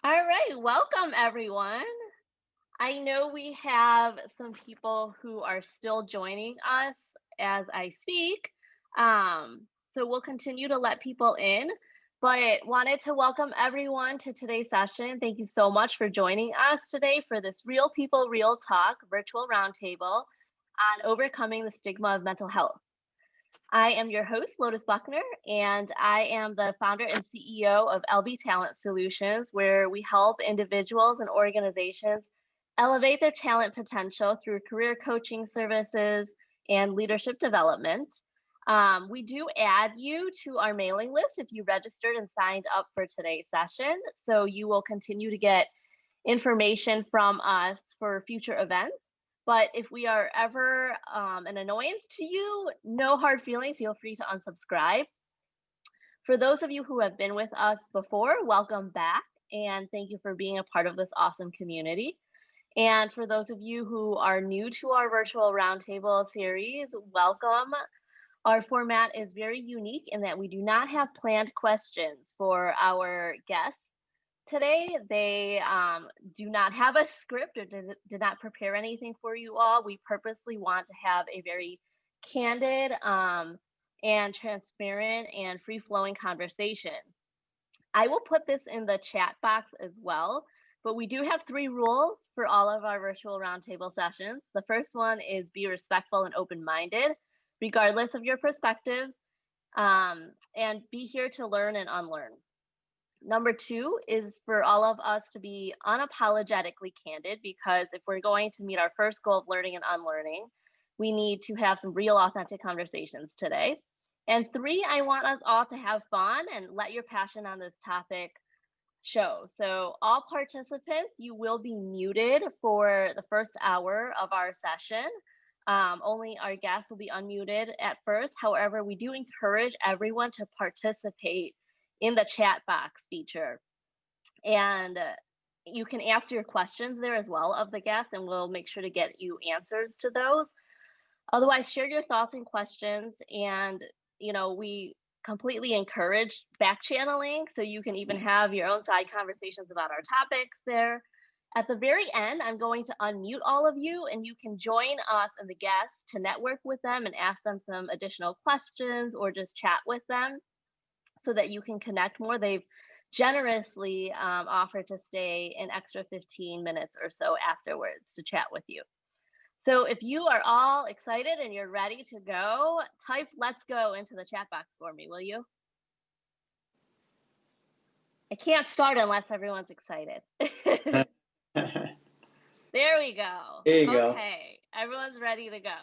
All right, welcome everyone. I know we have some people who are still joining us as I speak. So we'll continue to let people in, but wanted to welcome everyone to today's session. Thank you so much for joining us today for this Real People, Real Talk virtual roundtable on overcoming the stigma of mental health. I am your host, Lotus Buckner, and I am the founder and CEO of LB Talent Solutions, where we help individuals and organizations elevate their talent potential through career coaching services and leadership development. We do add you to our mailing list if you registered and signed up for today's session, so you will continue to get information from us for future events. But if we are ever an annoyance to you, no hard feelings, feel free to unsubscribe. For those of you who have been with us before, welcome back and thank you for being a part of this awesome community. And for those of you who are new to our virtual roundtable series, welcome. Our format is very unique in that we do not have planned questions for our guests today. They do not have a script or did not prepare anything for you all. We purposely want to have a very candid and transparent and free-flowing conversation. I will put this in the chat box as well, but we do have 3 rules for all of our virtual roundtable sessions. The first one is be respectful and open-minded, regardless of your perspectives, and be here to learn and unlearn. Number 2 is for all of us to be unapologetically candid, because if we're going to meet our first goal of learning and unlearning, we need to have some real authentic conversations today. And 3, I want us all to have fun and let your passion on this topic show. So all participants, you will be muted for the first hour of our session. Only our guests will be unmuted at first. However, we do encourage everyone to participate in the chat box feature. And you can ask your questions there as well of the guests, and we'll make sure to get you answers to those. Otherwise, share your thoughts and questions. And, we completely encourage back channeling, so you can even have your own side conversations about our topics there. At the very end, I'm going to unmute all of you, and you can join us and the guests to network with them and ask them some additional questions or just chat with them so that you can connect more. They've generously offered to stay an extra 15 minutes or so afterwards to chat with you. So if you are all excited and you're ready to go, type "let's go" into the chat box for me, will you? I can't start unless everyone's excited. There we go. There you go. Okay, everyone's ready to go.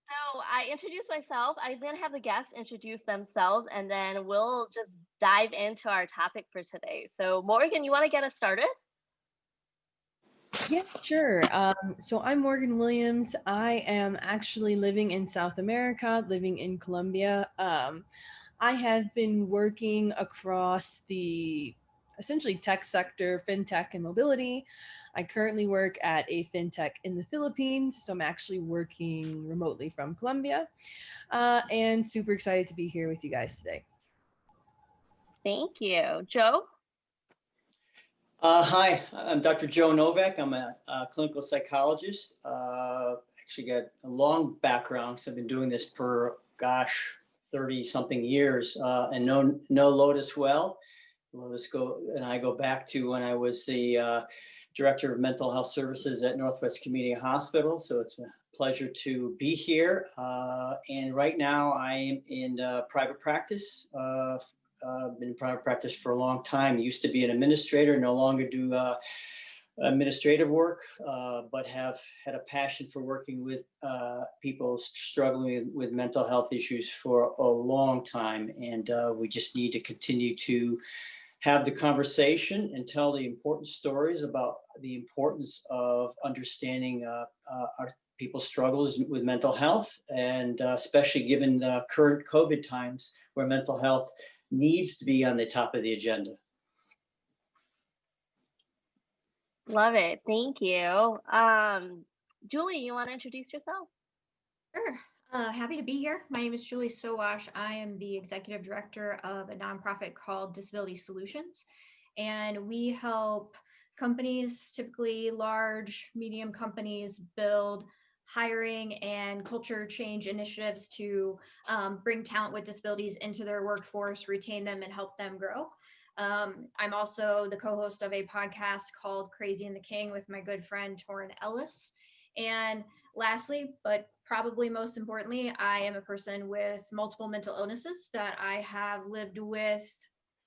So I introduced myself. I then have the guests introduce themselves, and then we'll just dive into our topic for today. So Morgan, you want to get us started? Yeah, sure. So I'm Morgan Williams. I am actually living in South America, living in Colombia. I have been working across the essentially tech sector, fintech, and mobility. I currently work at a fintech in the Philippines, so I'm actually working remotely from Colombia, and super excited to be here with you guys today. Thank you. Joe? Hi, I'm Dr. Joe Novak. I'm a clinical psychologist. Actually got a long background, so I've been doing this for, 30-something years, and know Lotus well. Lotus and I go back to when I was the director of mental health services at Northwest Community Hospital, so it's a pleasure to be here. And right now I am in private practice. Been in private practice for a long time. Used to be an administrator, no longer do administrative work, but have had a passion for working with people struggling with mental health issues for a long time. And we just need to continue to have the conversation and tell the important stories about the importance of understanding our people's struggles with mental health, and especially given the current COVID times where mental health needs to be on the top of the agenda. Love it. Thank you. Julie, you want to introduce yourself? Sure. Happy to be here. My name is Julie Sowash. I am the executive director of a nonprofit called Disability Solutions. and we help companies, typically large, medium companies, build hiring and culture change initiatives to bring talent with disabilities into their workforce, retain them, and help them grow. I'm also the co-host of a podcast called Crazy and the King with my good friend Torrin Ellis. And lastly, but probably most importantly, I am a person with multiple mental illnesses that I have lived with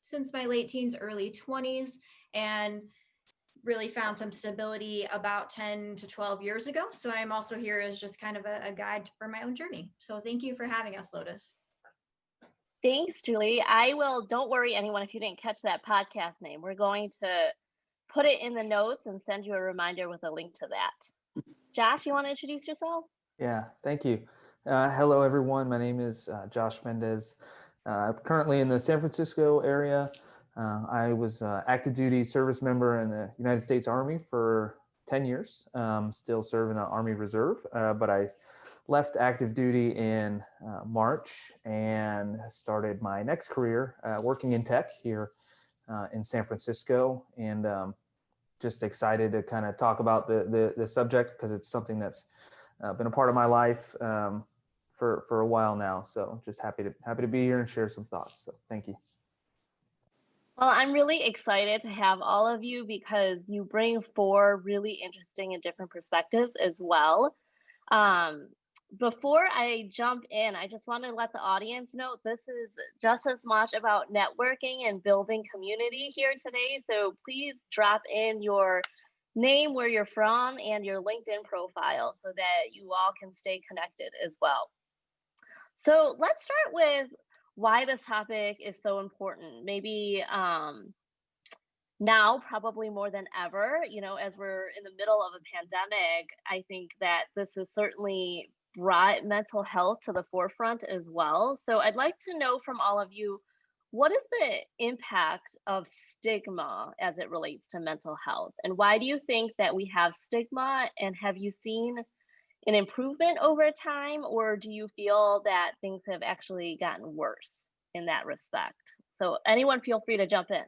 since my late teens, early 20s, and really found some stability about 10 to 12 years ago. So I'm also here as just kind of a guide for my own journey. So thank you for having us, Lotus. Thanks, Julie. I will, don't worry, anyone, if you didn't catch that podcast name, we're going to put it in the notes and send you a reminder with a link to that. Josh, you want to introduce yourself? Yeah, thank you. Hello, everyone. My name is Josh Mendez. Currently in the San Francisco area. I was active duty service member in the United States Army for 10 years, still serving the Army Reserve, but I left active duty in March and started my next career working in tech here in San Francisco, and just excited to kind of talk about the subject because it's something that's been a part of my life for a while now. So just happy to be here and share some thoughts. So thank you. Well, I'm really excited to have all of you because you bring four really interesting and different perspectives as well. Before I jump in, I just want to let the audience know this is just as much about networking and building community here today. So please drop in your name, where you're from, and your LinkedIn profile so that you all can stay connected as well. So let's start with why this topic is so important. Maybe now, probably more than ever, as we're in the middle of a pandemic, I think that this has certainly brought mental health to the forefront as well. So I'd like to know from all of you, what is the impact of stigma as it relates to mental health? And why do you think that we have stigma? And have you seen an improvement over time, or do you feel that things have actually gotten worse in that respect? So anyone feel free to jump in.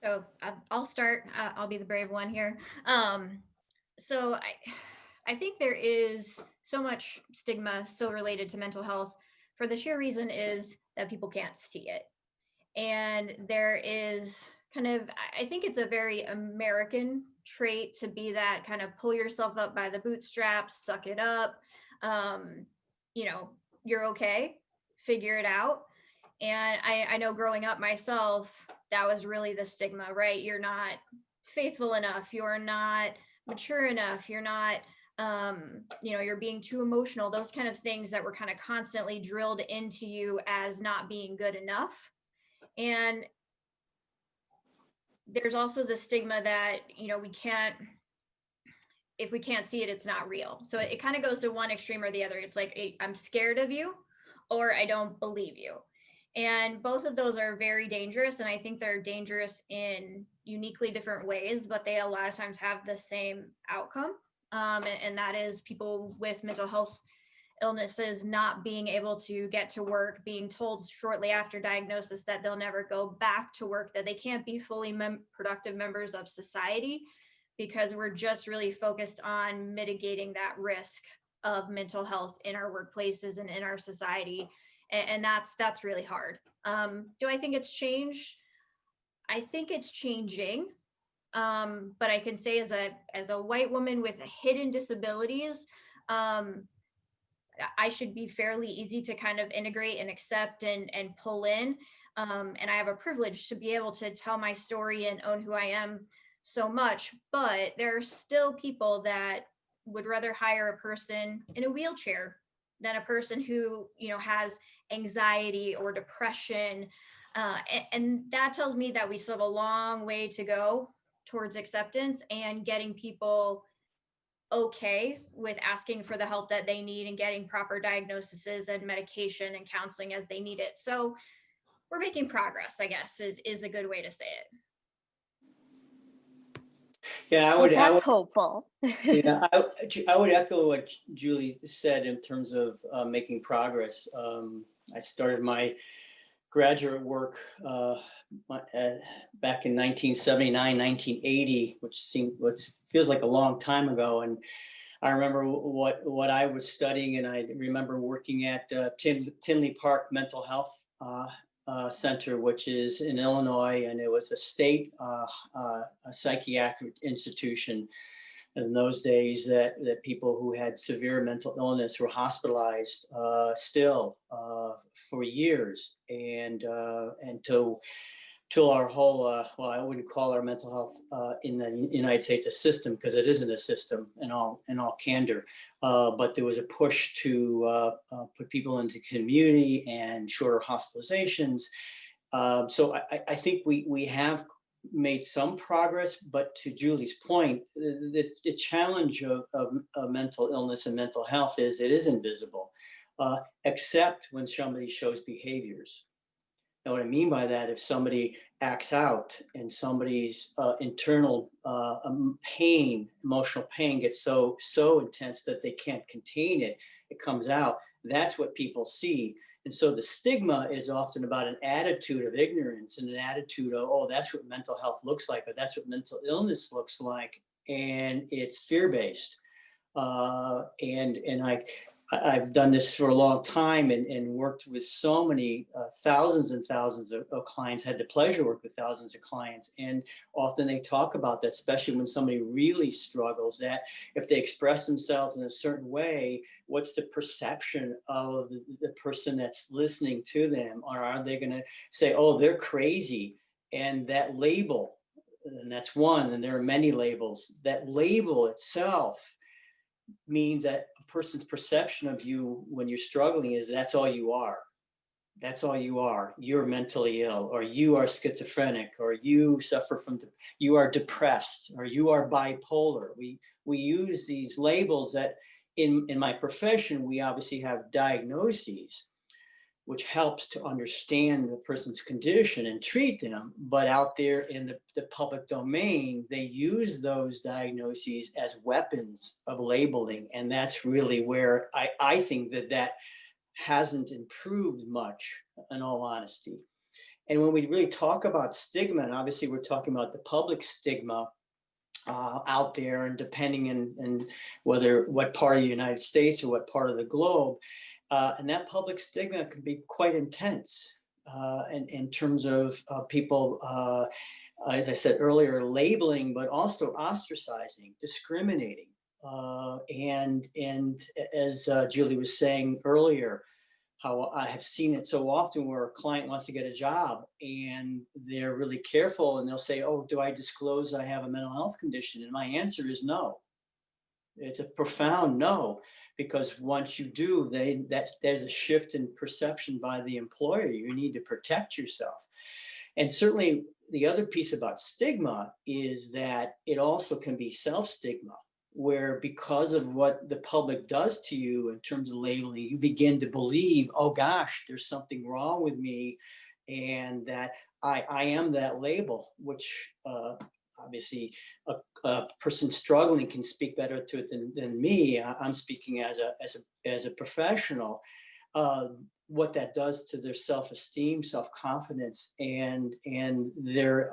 So I'll start. I'll be the brave one here. So I think there is so much stigma still related to mental health for the sheer reason is that people can't see it. And there is kind of, I think it's a very American trait to be that kind of pull yourself up by the bootstraps, suck it up, you're okay, figure it out. And I know growing up myself, that was really the stigma, right? You're not faithful enough. You're not mature enough. You're not, you're being too emotional. Those kind of things that were kind of constantly drilled into you as not being good enough. And there's also the stigma that, if we can't see it, it's not real. So it kind of goes to one extreme or the other. It's like, I'm scared of you, or I don't believe you. And both of those are very dangerous. And I think they're dangerous in uniquely different ways, but they a lot of times have the same outcome. And that is people with mental health illnesses not being able to get to work, being told shortly after diagnosis that they'll never go back to work, that they can't be fully productive members of society, because we're just really focused on mitigating that risk of mental health in our workplaces and in our society. And that's really hard. Do I think it's changed? I think it's changing. But I can say as a white woman with hidden disabilities, I should be fairly easy to kind of integrate and accept and pull in. And I have a privilege to be able to tell my story and own who I am so much. But there are still people that would rather hire a person in a wheelchair than a person who, has anxiety or depression. And that tells me that we still have a long way to go towards acceptance and getting people okay with asking for the help that they need and getting proper diagnoses and medication and counseling as they need it. So we're making progress, I guess, is a good way to say it. Yeah, That's hopeful. Yeah, I would echo what Julie said in terms of making progress. I started my graduate work back in 1979, 1980, which feels like a long time ago. And I remember what I was studying, and I remember working at Tinley Park Mental Health Center, which is in Illinois, and it was a state a psychiatric institution in those days that people who had severe mental illness were hospitalized still for years, and till our whole well, I wouldn't call our mental health in the United States a system, because it isn't a system in all candor, but there was a push to put people into community and shorter hospitalizations. So I think we have made some progress, but to Julie's point, the challenge of mental illness and mental health is it is invisible, except when somebody shows behaviors. Now, what I mean by that, if somebody acts out and somebody's internal pain, emotional pain gets so intense that they can't contain it, it comes out. That's what people see. And so the stigma is often about an attitude of ignorance and an attitude of, oh, that's what mental health looks like, or that's what mental illness looks like. And it's fear-based. And I've done this for a long time and worked with so many thousands and thousands of clients, had the pleasure to work with thousands of clients. And often they talk about that, especially when somebody really struggles, that if they express themselves in a certain way, what's the perception of the person that's listening to them? Or are they going to say, oh, they're crazy? And that label, and that's one, and there are many labels, that label itself means that a person's perception of you when you're struggling is that's all you are. That's all you are. You're mentally ill, or you are schizophrenic, or you suffer from, you are depressed, or you are bipolar. We use these labels that in my profession, we obviously have diagnoses, which helps to understand the person's condition and treat them. But out there in the public domain, they use those diagnoses as weapons of labeling. And that's really where I think that hasn't improved much, in all honesty. And when we really talk about stigma, and obviously we're talking about the public stigma out there, and depending on whether what part of the United States or what part of the globe, and that public stigma can be quite intense in terms of people, as I said earlier, labeling, but also ostracizing, discriminating. And as Julie was saying earlier, how I have seen it so often where a client wants to get a job and they're really careful and they'll say, oh, do I disclose I have a mental health condition? And my answer is no. It's a profound no, because once you do, there's a shift in perception by the employer. You need to protect yourself. And certainly the other piece about stigma is that it also can be self-stigma, where because of what the public does to you in terms of labeling, you begin to believe, oh gosh, there's something wrong with me, and that I am that label, which obviously a person struggling can speak better to it than me. I'm speaking as a professional. What that does to their self-esteem, self-confidence, and their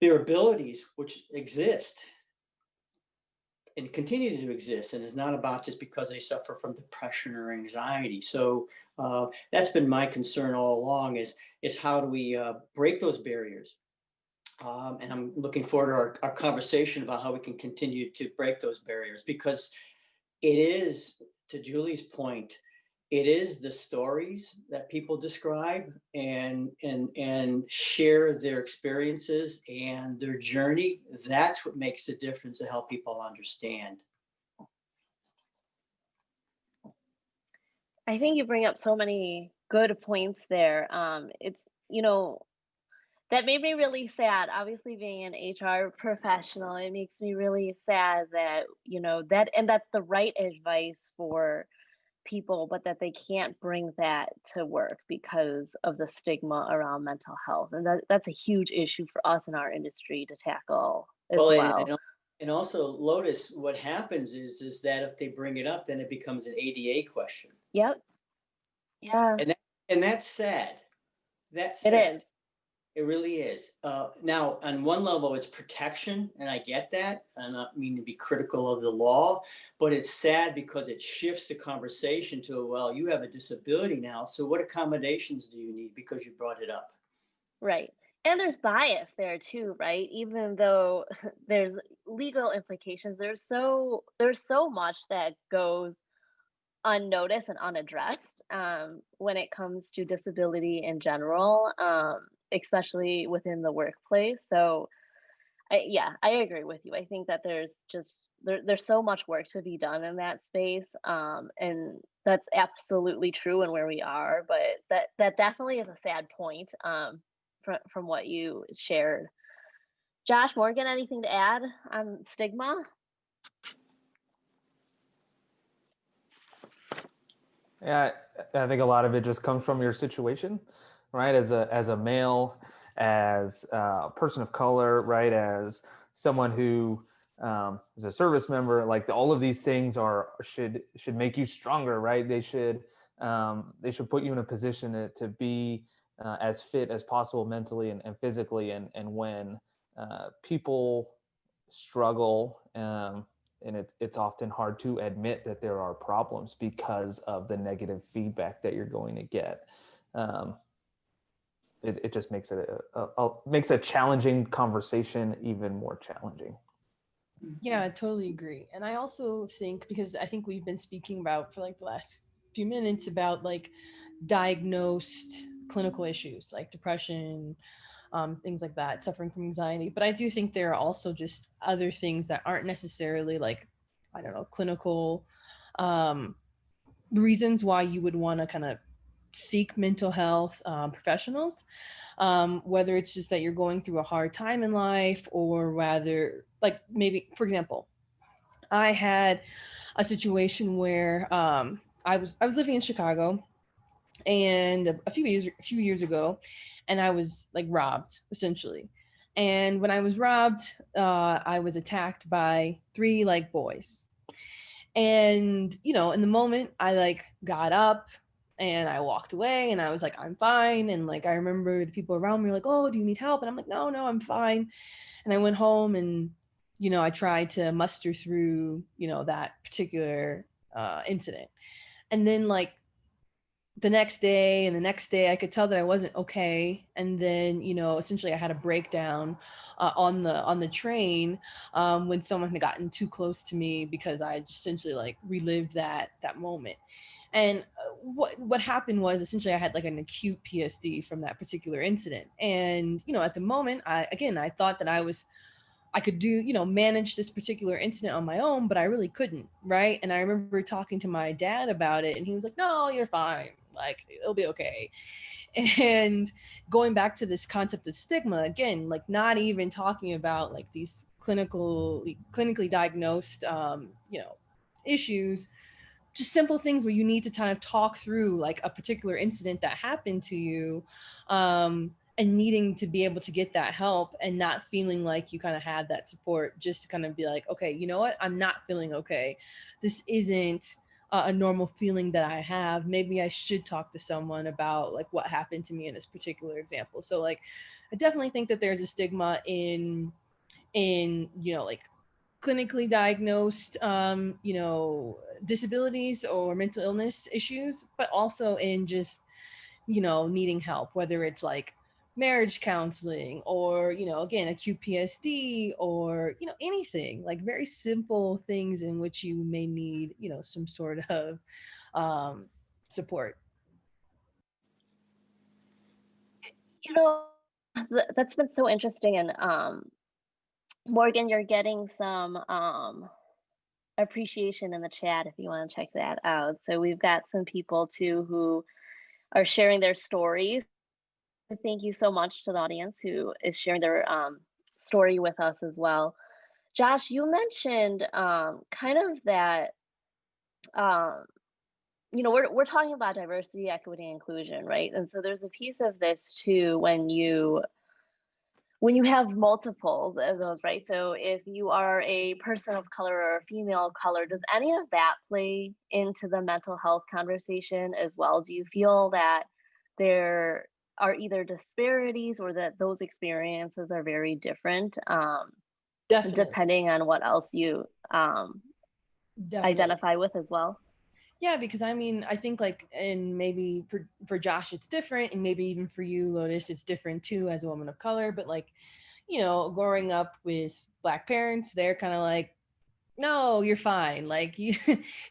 abilities, which exist and continue to exist, and it's not about just because they suffer from depression or anxiety. So that's been my concern all along, is how do we break those barriers? And I'm looking forward to our conversation about how we can continue to break those barriers, because it is, to Julie's point, it is the stories that people describe and share their experiences and their journey. That's what makes the difference to help people understand. I think you bring up so many good points there. It's, that made me really sad. Obviously, being an HR professional, it makes me really sad that, that's the right advice for people, but that they can't bring that to work because of the stigma around mental health. And that's a huge issue for us in our industry to tackle as well. And also, Lotus, what happens is that if they bring it up, then it becomes an ADA question. Yep. Yeah. And that's sad. That's It sad. is. It really is. Now, on one level, it's protection, and I get that. I don't mean to be critical of the law, but it's sad because it shifts the conversation to, well, you have a disability now, so what accommodations do you need because you brought it up? Right. And there's bias there too, right? Even though there's legal implications, there's so much that goes unnoticed and unaddressed when it comes to disability in general, especially within the workplace. So, yeah, I agree with you. I think that there's so much work to be done in that space, and that's absolutely true and where we are. But that definitely is a sad point, from what you shared. Josh, Morgan, anything to add on stigma? Yeah, I think a lot of it just comes from your situation, right? As a male, as a person of color, right? As someone who is a service member, like all of these things should make you stronger, right? They should put you in a position to be as fit as possible mentally and physically. And when people struggle, and it's often hard to admit that there are problems because of the negative feedback that you're going to get. Um, it just makes it makes a challenging conversation even more challenging. Yeah, I totally agree. And I also think, because I think we've been speaking about for like the last few minutes about like diagnosed clinical issues like depression, things like that, suffering from anxiety. But I do think there are also just other things that aren't necessarily like, I don't know, clinical um, reasons why you would want to kind of seek mental health professionals, whether it's just that you're going through a hard time in life, or rather, like maybe, for example, I had a situation where I was living in Chicago, and a few years ago, and I was like robbed essentially. And when I was robbed, I was attacked by three like boys. And in the moment, I like got up and I walked away, and I was like, I'm fine. And like I remember the people around me were like, oh, do you need help? And I'm like, no, no, I'm fine. And I went home, and I tried to muster through that particular incident. And then like the next day and the next day, I could tell that I wasn't okay. And then essentially I had a breakdown on the train, when someone had gotten too close to me, because I just essentially like relived that moment. And what happened was, essentially I had like an acute PSD from that particular incident. And at the moment, I thought that I could manage this particular incident on my own, but I really couldn't, right? And I remember talking to my dad about it, and he was like, "No, you're fine. Like, it'll be okay." And going back to this concept of stigma again, like not even talking about like these clinically diagnosed, issues, just simple things where you need to kind of talk through like a particular incident that happened to you, and needing to be able to get that help, and not feeling like you kind of had that support, just to kind of be like, okay, you know what, I'm not feeling okay. This isn't a normal feeling that I have. Maybe I should talk to someone about like what happened to me in this particular example. So like I definitely think that there's a stigma in like clinically diagnosed disabilities or mental illness issues, but also in just needing help, whether it's like marriage counseling, or again, acute PSD, or anything like very simple things in which you may need some sort of support. You know, that's been so interesting. And Morgan, you're getting some appreciation in the chat if you want to check that out. So we've got some people too who are sharing their stories. Thank you so much to the audience who is sharing their story with us as well. Josh, you mentioned kind of that, um, we're talking about diversity, equity, inclusion, right? And so there's a piece of this too when you have multiples of those, right? So if you are a person of color or a female of color, does any of that play into the mental health conversation as well? Do you feel that there are either disparities or that those experiences are very different, Definitely. depending on what else you Definitely. identify with as well. Yeah, because I mean, I think like, and maybe for Josh it's different, and maybe even for you, Lotus, it's different too as a woman of color. But like, growing up with Black parents, they're kind of like, no, you're fine. Like, you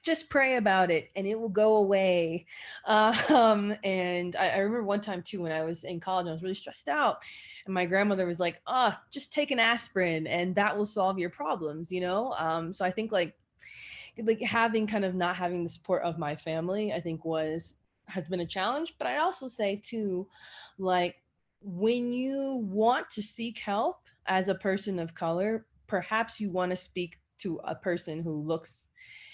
just pray about it and it will go away. And I remember one time too, when I was in college, I was really stressed out. And my grandmother was like, just take an aspirin and that will solve your problems. So I think like having kind of not having the support of my family, I think has been a challenge. But I'd also say too, like, when you want to seek help as a person of color, perhaps you want to speak to a person who looks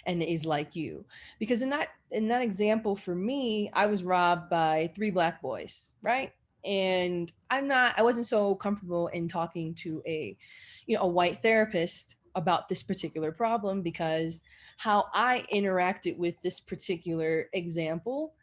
and is like you, because in that example, for me, I was robbed by three Black boys, right? And I wasn't so comfortable in talking to a white therapist about this particular problem, because how I interacted with this particular example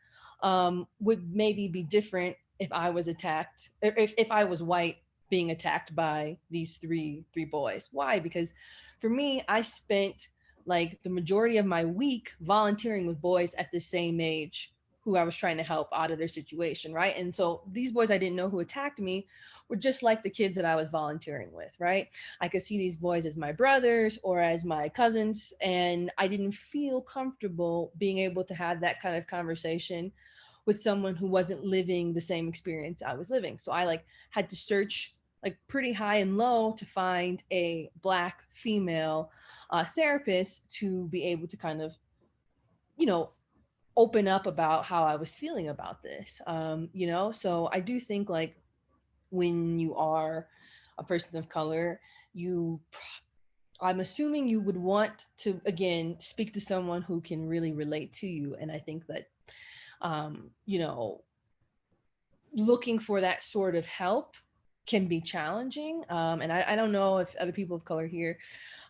would maybe be different if I was attacked, if I was white being attacked by these three boys. Why? Because for me, I spent like the majority of my week volunteering with boys at the same age who I was trying to help out of their situation, right? And so these boys I didn't know who attacked me were just like the kids that I was volunteering with, right? I could see these boys as my brothers or as my cousins, and I didn't feel comfortable being able to have that kind of conversation with someone who wasn't living the same experience I was living. So I like had to search like pretty high and low to find a Black female therapist to be able to kind of, you know, open up about how I was feeling about this. So I do think like when you are a person of color, you I'm assuming you would want to again speak to someone who can really relate to you. And I think that um, you know, looking for that sort of help can be challenging. And I don't know if other people of color here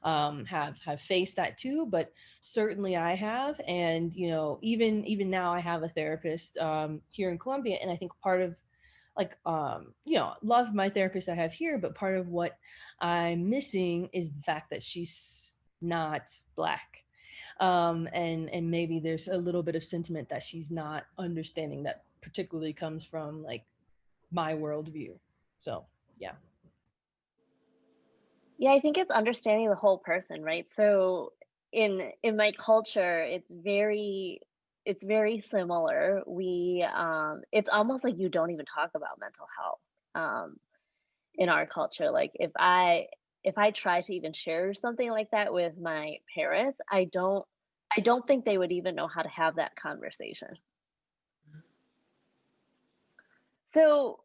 have faced that too, but certainly I have. And even now I have a therapist here in Colombia, and I think part of like love my therapist I have here, but part of what I'm missing is the fact that she's not Black. And maybe there's a little bit of sentiment that she's not understanding that particularly comes from like my worldview. So yeah. Yeah, I think it's understanding the whole person, right? So in my culture, it's very similar. We it's almost like you don't even talk about mental health in our culture. Like if I try to even share something like that with my parents, I don't think they would even know how to have that conversation. So,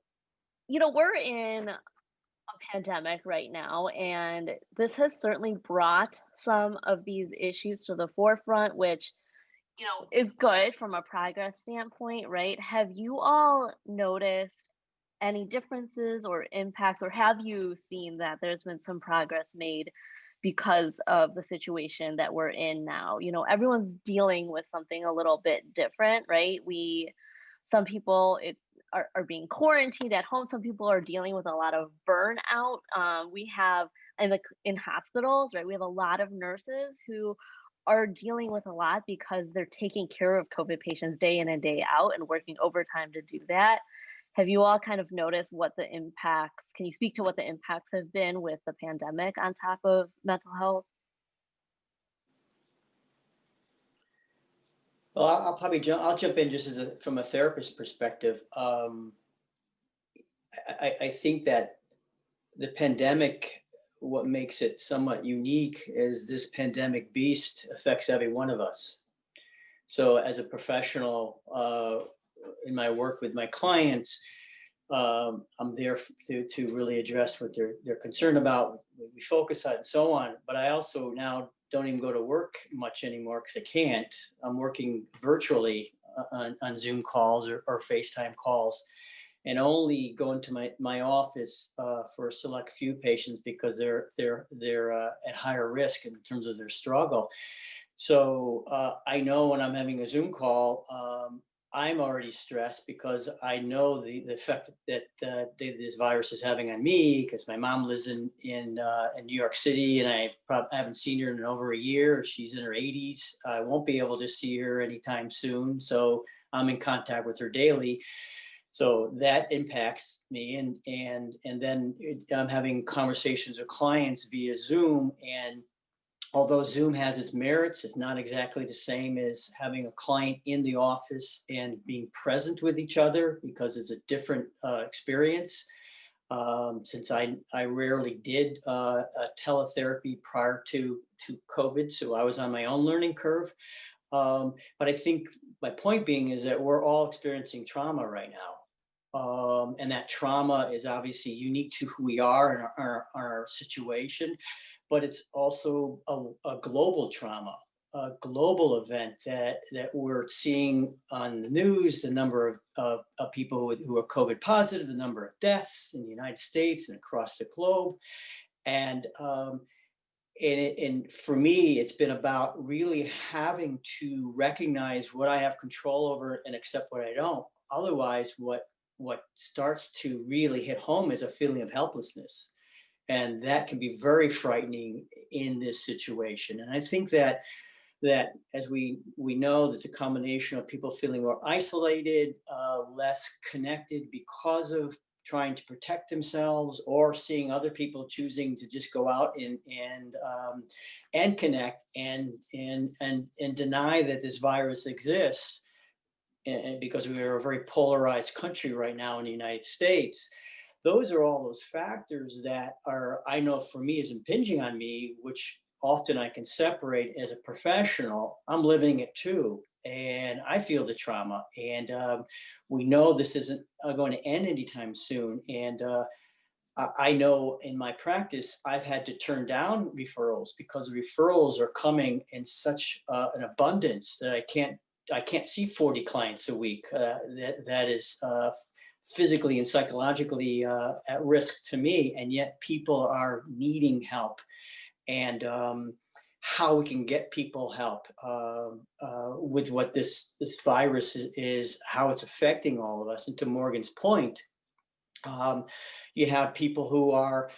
we're in a pandemic right now, and this has certainly brought some of these issues to the forefront, which, is good from a progress standpoint, right? Have you all noticed any differences or impacts, or have you seen that there's been some progress made because of the situation that we're in now? Everyone's dealing with something a little bit different, right? Some people are being quarantined at home. Some people are dealing with a lot of burnout. We have in hospitals, right? We have a lot of nurses who are dealing with a lot because they're taking care of COVID patients day in and day out and working overtime to do that. Have you all kind of noticed what the impacts? Can you speak to what the impacts have been with the pandemic on top of mental health? Well, I'll jump in just from a therapist perspective. I think that the pandemic, what makes it somewhat unique is this pandemic beast affects every one of us. So as a professional, in my work with my clients, I'm there to really address what they're concerned about, what we focus on, and so on. But I also now don't even go to work much anymore because I can't. I'm working virtually on Zoom calls or FaceTime calls, and only go into my office for a select few patients because they're at higher risk in terms of their struggle. So I know when I'm having a Zoom call, I'm already stressed because I know the effect that this virus is having on me, because my mom lives in New York City, and I haven't seen her in over a year. She's in her 80s. I won't be able to see her anytime soon, so I'm in contact with her daily. So that impacts me, and then I'm having conversations with clients via Zoom, and although Zoom has its merits, it's not exactly the same as having a client in the office and being present with each other, because it's a different experience. Since I rarely did teletherapy prior to COVID, so I was on my own learning curve. But I think my point being is that we're all experiencing trauma right now. And that trauma is obviously unique to who we are and our situation, but it's also a global trauma, a global event that we're seeing on the news, the number of people who are COVID positive, the number of deaths in the United States and across the globe. And and for me, it's been about really having to recognize what I have control over and accept what I don't. Otherwise, what starts to really hit home is a feeling of helplessness, and that can be very frightening in this situation. And I think that as we know, there's a combination of people feeling more isolated, less connected because of trying to protect themselves, or seeing other people choosing to just go out and connect and deny that this virus exists. And because we are a very polarized country right now in the United States, those are all those factors that are, I know for me, is impinging on me, which often I can separate as a professional. I'm living it too, and I feel the trauma. And we know this isn't going to end anytime soon. And I know in my practice, I've had to turn down referrals because referrals are coming in such an abundance that I can't see 40 clients a week. That is physically and psychologically at risk to me, and yet people are needing help. And how we can get people help with what this virus is, how it's affecting all of us. And to Morgan's point, um, you have people who are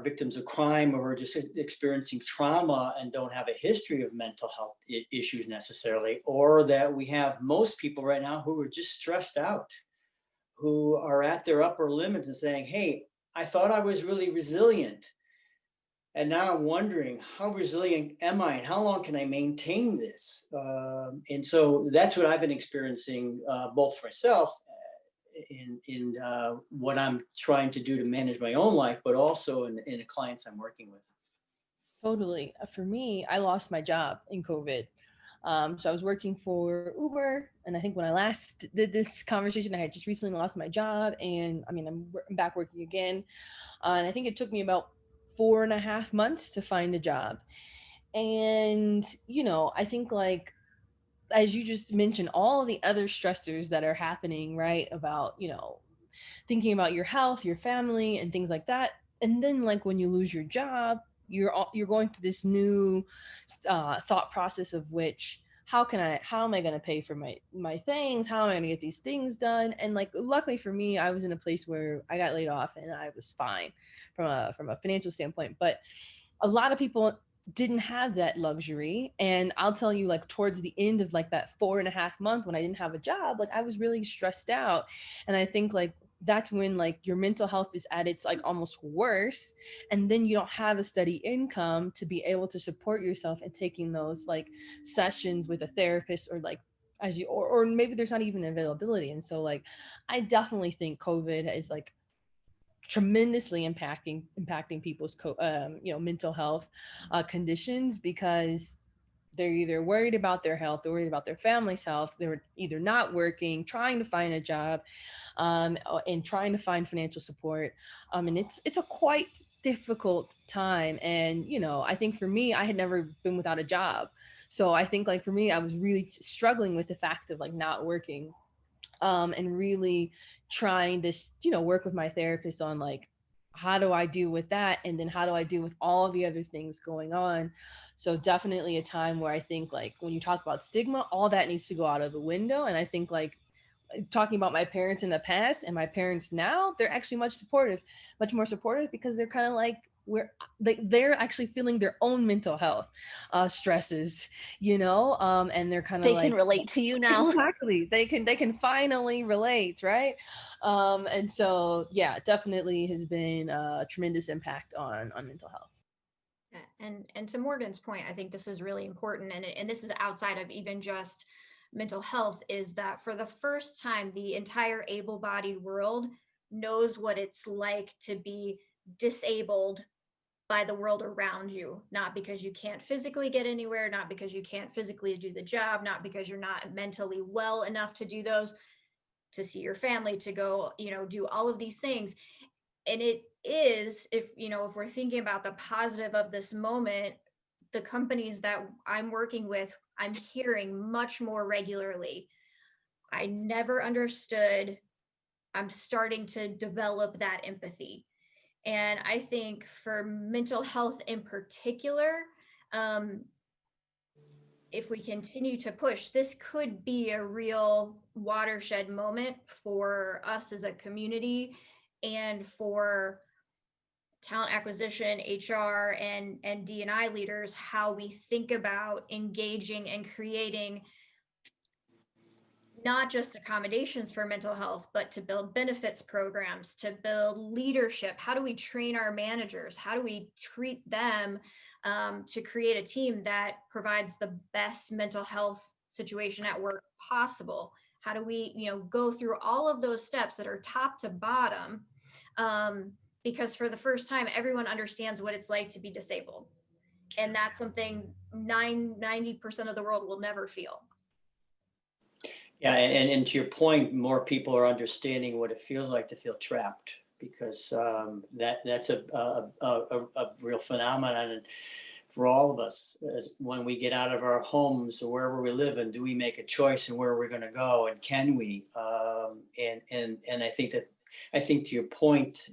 victims of crime, or are just experiencing trauma and don't have a history of mental health issues necessarily, or that we have most people right now who are just stressed out, who are at their upper limits and saying, hey, I thought I was really resilient, and now I'm wondering, how resilient am I and how long can I maintain this? And so that's what I've been experiencing, both for myself in what I'm trying to do to manage my own life, but also in the clients I'm working with. Totally. For me, I lost my job in COVID. So I was working for Uber, and I think when I last did this conversation, I had just recently lost my job, and I mean, I'm back working again, and I think it took me about 4.5 months to find a job. And I think, like, as you just mentioned, all the other stressors that are happening, right? About thinking about your health, your family, and things like that. And then, like, when you lose your job, you're going through this new thought process of which, how am I going to pay for my things, how am I going to get these things done? And, like, luckily for me, I was in a place where I got laid off and I was fine from a financial standpoint. But a lot of people didn't have that luxury. And I'll tell you, like, towards the end of, like, that 4.5 month when I didn't have a job, like, I was really stressed out. And I think, like, that's when, like, your mental health is at its, like, almost worse. And then you don't have a steady income to be able to support yourself in taking those, like, sessions with a therapist, or, like, or maybe there's not even availability. And so, like, I definitely think COVID is, like, tremendously impacting people's mental health conditions, because they're either worried about their health, they're worried about their family's health, they're either not working, trying to find a job, and trying to find financial support. And it's a quite difficult time. And I think for me, I had never been without a job, so I think, like, for me, I was really struggling with the fact of, like, not working, and really trying to work with my therapist on, like, how do I deal with that? And then how do I deal with all the other things going on? So definitely a time where I think, like, when you talk about stigma, all that needs to go out of the window. And I think, like, talking about my parents in the past and my parents now, they're actually much more supportive, because they're kind of like, they're actually feeling their own mental health stresses, and they're kind of They can like, relate to you now. exactly, they can finally relate, right? And so, yeah, definitely has been a tremendous impact on mental health. Yeah, and to Morgan's point, I think this is really important, and this is outside of even just mental health, is that for the first time, the entire able-bodied world knows what it's like to be disabled by the world around you, not because you can't physically get anywhere, not because you can't physically do the job, not because you're not mentally well enough to do those, to see your family, to go, do all of these things. And it is, if we're thinking about the positive of this moment, the companies that I'm working with, I'm hearing much more regularly, I never understood. I'm starting to develop that empathy. And I think for mental health in particular, um, if we continue to push, this could be a real watershed moment for us as a community, and for talent acquisition, HR, and D&I leaders, how we think about engaging and creating not just accommodations for mental health, but to build benefits programs, to build leadership. How do we train our managers? How do we treat them, to create a team that provides the best mental health situation at work possible? How do we, go through all of those steps that are top to bottom? Because for the first time, everyone understands what it's like to be disabled. And that's something 90% of the world will never feel. Yeah, and to your point, more people are understanding what it feels like to feel trapped, because that's a real phenomenon. And for all of us, as when we get out of our homes or wherever we live, and do we make a choice in where we're going to go, and can we? And I think to your point,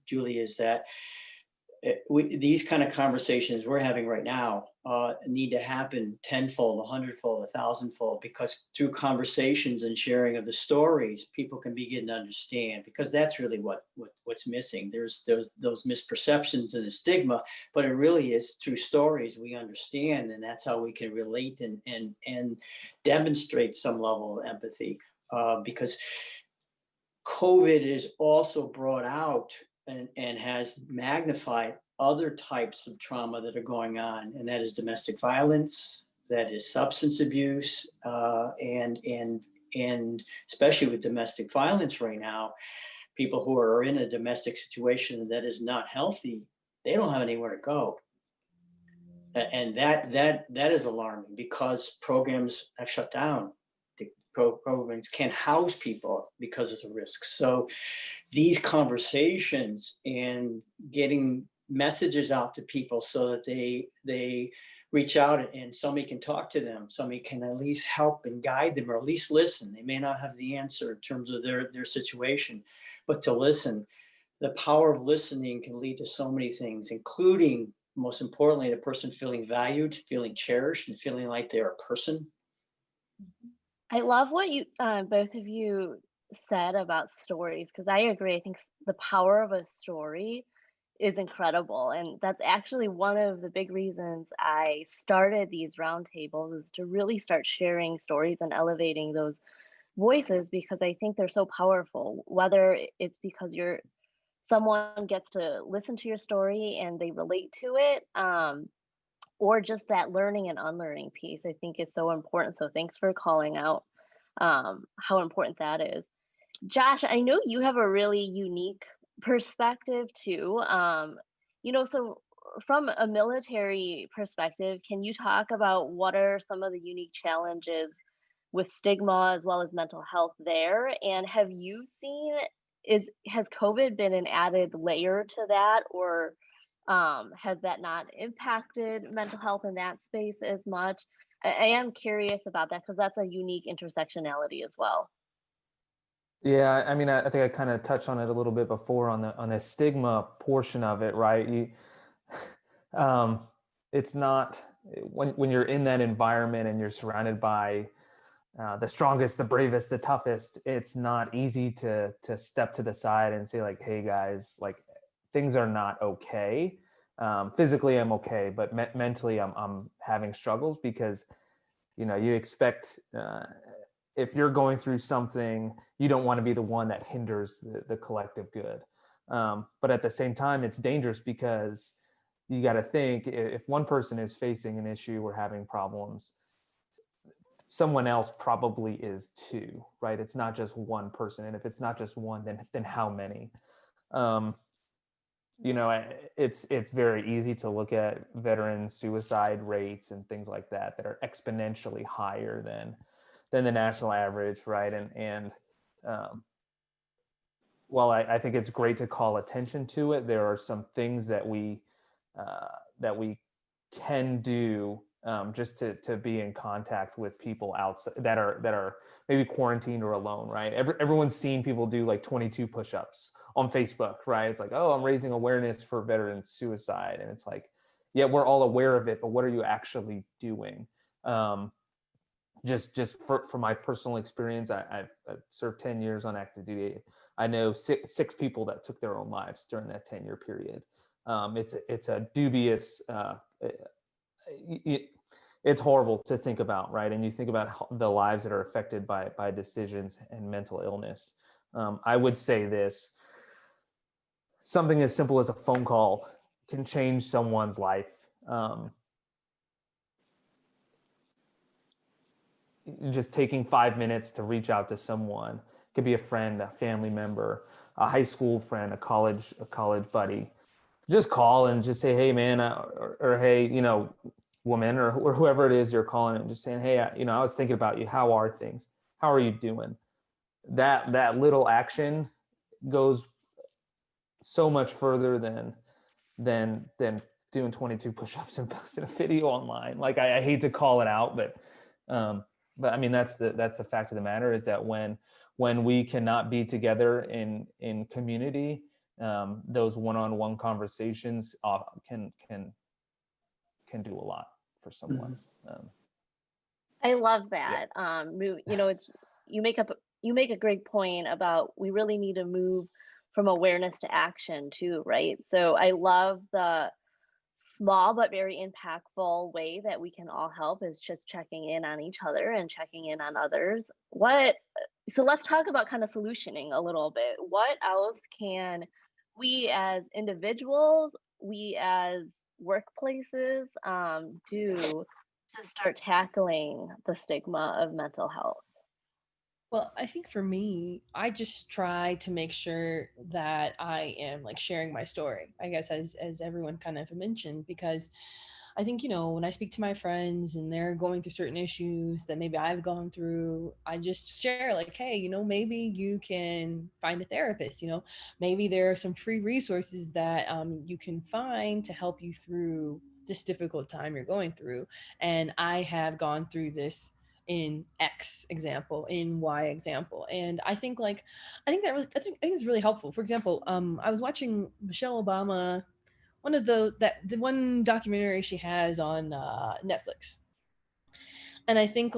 Julie, is that these kind of conversations we're having right now need to happen tenfold, 100-fold, 1,000-fold, because through conversations and sharing of the stories, people can begin to understand, because that's really what's missing. There's those misperceptions and the stigma, but it really is through stories we understand, and that's how we can relate and demonstrate some level of empathy, because COVID is also brought out and has magnified other types of trauma that are going on, and that is domestic violence, that is substance abuse, and especially with domestic violence right now, people who are in a domestic situation that is not healthy, they don't have anywhere to go, and that is alarming, because programs have shut down. The programs can't house people because of the risks. So these conversations and getting messages out to people so that they reach out and somebody can talk to them, somebody can at least help and guide them, or at least listen. They may not have the answer in terms of their situation, but to listen. The power of listening can lead to so many things, including, most importantly, the person feeling valued, feeling cherished, and feeling like they're a person. I love what you both of you said about stories, because I agree. I think the power of a story is incredible, and that's actually one of the big reasons I started these roundtables, is to really start sharing stories and elevating those voices, because I think they're so powerful. Whether it's because someone gets to listen to your story and they relate to it, or just that learning and unlearning piece, I think is so important. So thanks for calling out how important that is. Josh, I know you have a really unique perspective too. So from a military perspective, can you talk about what are some of the unique challenges with stigma as well as mental health there? And have you seen, has COVID been an added layer to that, or has that not impacted mental health in that space as much? I am curious about that, because that's a unique intersectionality as well. Yeah, I mean, I think I kind of touched on it a little bit before on the stigma portion of it, right? Um, it's not when you're in that environment and you're surrounded by the strongest, the bravest, the toughest. It's not easy to step to the side and say like, "Hey guys, like things are not okay." Physically, I'm okay, but mentally, I'm having struggles because you expect if you're going through something, you don't want to be the one that hinders the collective good. But at the same time, it's dangerous because you got to think if one person is facing an issue or having problems, someone else probably is too, right? It's not just one person, and if it's not just one, then how many? Um, it's very easy to look at veteran suicide rates and things like that are exponentially higher than the national average, right? And um, while I think it's great to call attention to it, there are some things uh, that we can do just to be in contact with people outside that are maybe quarantined or alone, right? Everyone's seen people do like 22 push-ups on Facebook, right? It's like, oh, I'm raising awareness for veteran suicide, and it's like, yeah, we're all aware of it, but what are you actually doing? Just for my personal experience, I've served 10 years on active duty. I know six people that took their own lives during that 10-year period. It's a dubious. It's horrible to think about, right? And you think about the lives that are affected by decisions and mental illness. I would say this: something as simple as a phone call can change someone's life. Just taking 5 minutes to reach out to someone. It could be a friend, a family member, a high school friend, a college buddy. Just call and just say, hey man, or hey, woman, or whoever it is you're calling, and just saying, hey, I was thinking about you. How are things? How are you doing? That little action goes so much further than doing 22 push-ups and posting a video online. Like I hate to call it out, but I mean that's the fact of the matter is that when we cannot be together in community, those one-on-one conversations can do a lot for someone. I love Yeah. that. It's you make up you make a great point about we really need to move from awareness to action too, right? So I love the small but very impactful way that we can all help is just checking in on each other and checking in on others. So let's talk about kind of solutioning a little bit. What else can we as individuals, we as workplaces do to start tackling the stigma of mental health? Well, I think for me, I just try to make sure that I am like sharing my story, I guess, as everyone kind of mentioned, because I think, when I speak to my friends and they're going through certain issues that maybe I've gone through, I just share like, hey, maybe you can find a therapist, maybe there are some free resources that you can find to help you through this difficult time you're going through. And I have gone through this in X example, in Y example. And I think that really, I think it's really helpful. For example, I was watching Michelle Obama, the one documentary she has on Netflix. And I think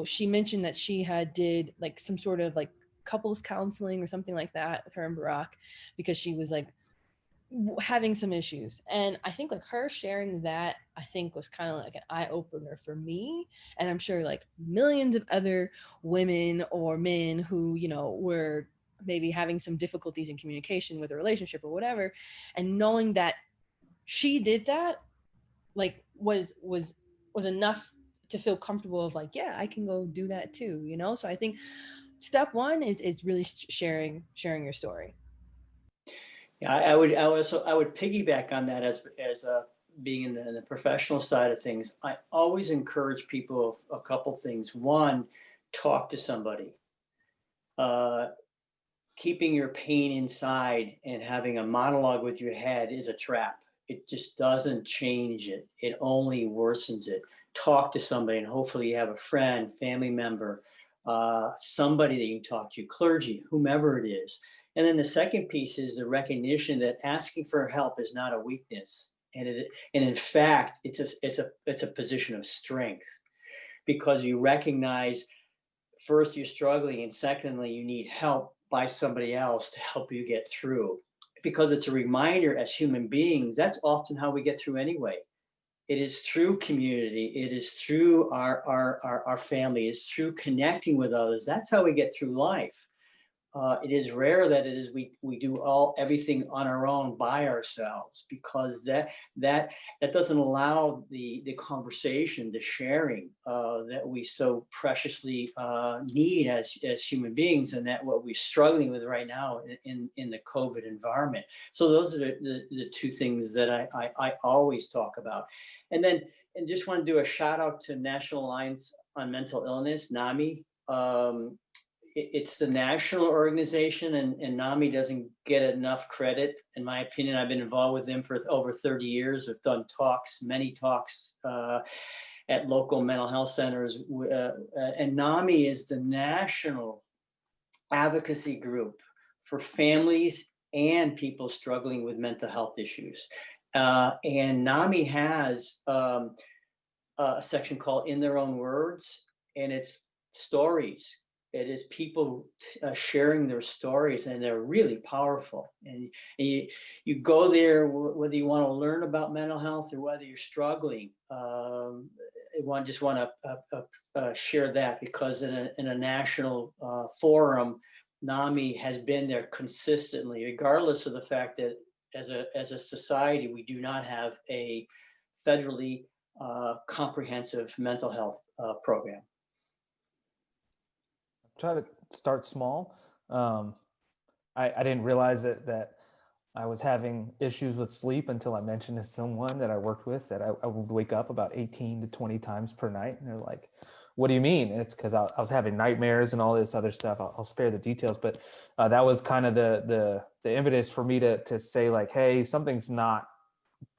she mentioned that she had did like some sort of like couples counseling or something like that with her and Barack because she was like having some issues. And I think like her sharing that, I think was kind of like an eye opener for me. And I'm sure like millions of other women or men who, were maybe having some difficulties in communication with a relationship or whatever. And knowing that she did that, like was enough to feel comfortable of like, yeah, I can go do that too, So I think step one is really sharing your story. Yeah, I would piggyback on that as being in the professional side of things. I always encourage people a couple things. One, talk to somebody. Uh, Keeping your pain inside and having a monologue with your head is a trap. It just doesn't change it. It only worsens it. Talk to somebody, and hopefully you have a friend, family member, somebody that you can talk to, clergy, whomever it is. And then the second piece is the recognition that asking for help is not a weakness. And in fact, it's a position of strength, because you recognize, first, you're struggling, and secondly, you need help by somebody else to help you get through. Because it's a reminder, as human beings, that's often how we get through anyway. It is through community. It is through our family. It's through connecting with others. That's how we get through life. It is rare that we do everything on our own by ourselves, because that doesn't allow the conversation, the sharing that we so preciously need as human beings, and that what we're struggling with right now in the COVID environment. So those are the two things that I always talk about. And just want to do a shout out to National Alliance on Mental Illness, NAMI. It's the national organization, and NAMI doesn't get enough credit, in my opinion. I've been involved with them for over 30 years. I've done many talks at local mental health centers. And NAMI is the national advocacy group for families and people struggling with mental health issues. And NAMI has a section called In Their Own Words, and it's stories. It is people sharing their stories, and they're really powerful. And you go there, whether you want to learn about mental health or whether you're struggling. I just want to share that, because in a national forum, NAMI has been there consistently, regardless of the fact that as a society, we do not have a federally comprehensive mental health program. Try to start small. I didn't realize that I was having issues with sleep until I mentioned to someone that I worked with that I would wake up about 18 to 20 times per night. And they're like, what do you mean? And it's because I was having nightmares and all this other stuff. I'll spare the details, but that was kind of the impetus for me to say, like, hey, something's not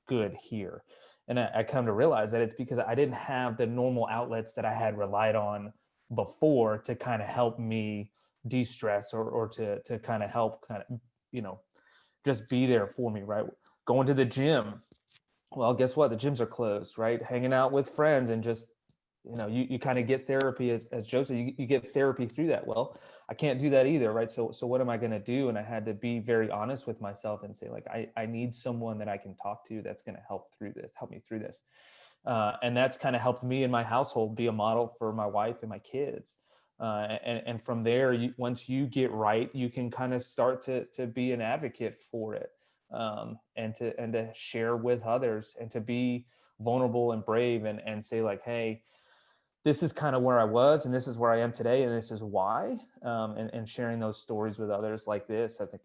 good here. And I come to realize that it's because I didn't have the normal outlets that I had relied on before to kind of help me de-stress or to kind of help just be there for me, right? Going to the gym. Well, guess what? The gyms are closed, right? Hanging out with friends and just, you kind of get therapy, as Joe said, you get therapy through that. Well, I can't do that either, right? So what am I going to do? And I had to be very honest with myself and say, like, I need someone that I can talk to that's going to help me through this. And that's kind of helped me in my household be a model for my wife and my kids. And from there, once you get right, you can kind of start to be an advocate for it, and to share with others, and to be vulnerable and brave, and say, like, hey, this is kind of where I was, and this is where I am today, and this is why. And sharing those stories with others like this, I think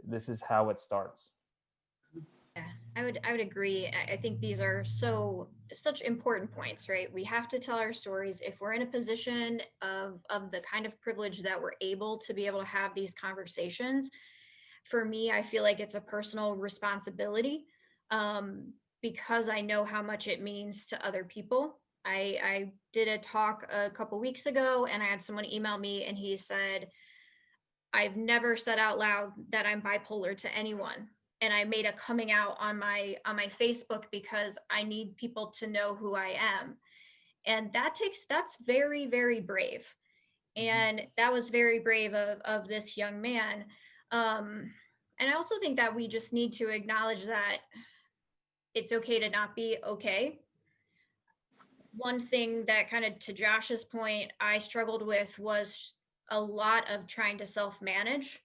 this is how it starts. Yeah, I would agree. I think these are such important points, right? We have to tell our stories. If we're in a position of the kind of privilege that we're able to have these conversations, for me, I feel like it's a personal responsibility, because I know how much it means to other people. I did a talk a couple weeks ago, and I had someone email me, and he said, I've never said out loud that I'm bipolar to anyone. And I made a coming out on my Facebook because I need people to know who I am. And that's very, very brave. And that was very brave of this young man. And I also think that we just need to acknowledge that it's okay to not be okay. One thing that, kind of to Josh's point, I struggled with was a lot of trying to self-manage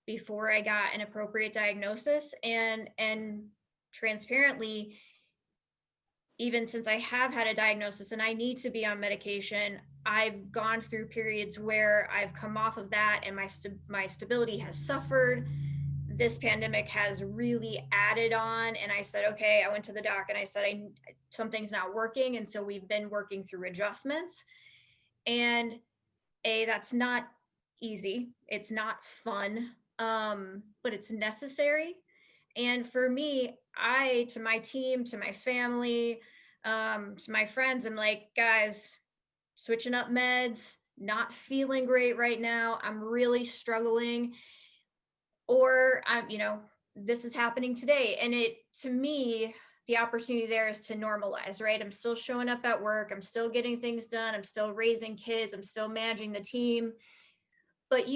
before I got an appropriate diagnosis. And transparently, even since I have had a diagnosis and I need to be on medication, I've gone through periods where I've come off of that and my stability has suffered. This pandemic has really added on, and I said, okay, I went to the doc and I said, something's not working. And so we've been working through adjustments, and that's not easy. It's not fun. But it's necessary. And for me, to my team, to my family, to my friends, I'm like, guys, switching up meds, not feeling great right now, I'm really struggling, or this is happening today. And it, to me, the opportunity there is to normalize, right? I'm still showing up at work, I'm still getting things done, I'm still raising kids, I'm still managing the team, but